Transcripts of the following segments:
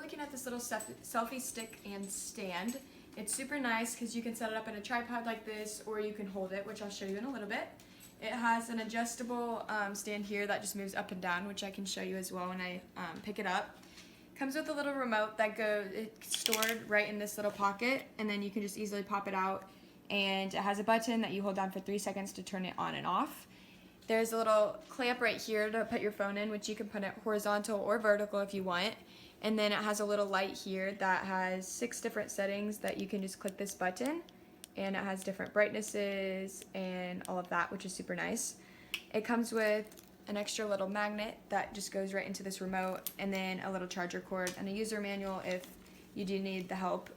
looking at this little selfie stick and stand. It's super nice because you can set it up in a tripod like this, or you can hold it, which I'll show you in a little bit. It has an adjustable stand here that just moves up and down, which I can show you as well when I pick it up. Comes with a little remote that it's stored right in this little pocket, and then you can just easily pop it out. And it has a button that you hold down for 3 seconds to turn it on and off. There's a little clamp right here to put your phone in, which you can put it horizontal or vertical if you want. And then it has a little light here that has 6 different settings that you can just click this button, and it has different brightnesses and all of that, which is super nice. It comes with an extra little magnet that just goes right into this remote, and then a little charger cord and a user manual if you do need the help.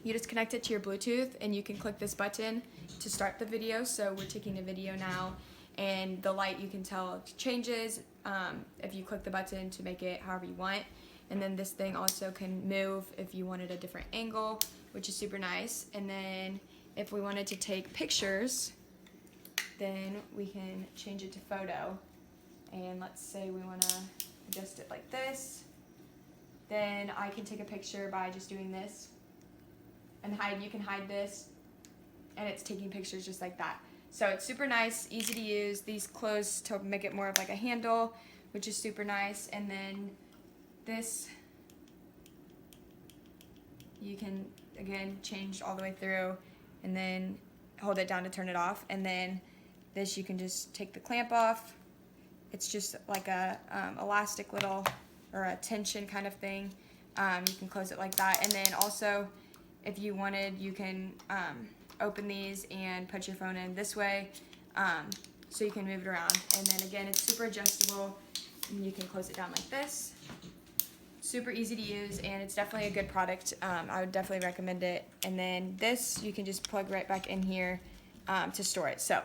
You just connect it to your Bluetooth, and you can click this button to start the video. So we're taking a video now, and the light, you can tell, changes if you click the button to make it however you want. And then this thing also can move if you wanted a different angle, which is super nice. And then if we wanted to take pictures, then we can change it to photo. And let's say we want to adjust it like this. Then I can take a picture by just doing this and hide. You can hide this, and it's taking pictures just like that. So it's super nice, easy to use. These close to make it more of like a handle, which is super nice. And then this, you can again change all the way through, and then hold it down to turn it off. And then this, you can just take the clamp off. It's just like a elastic little, or a tension kind of thing. You can close it like that. And then also, if you wanted, you can open these and put your phone in this way, so you can move it around. And then again, it's super adjustable, and you can close it down like this. Super easy to use, and it's definitely a good product. I would definitely recommend it. And then this, you can just plug right back in here to store it. So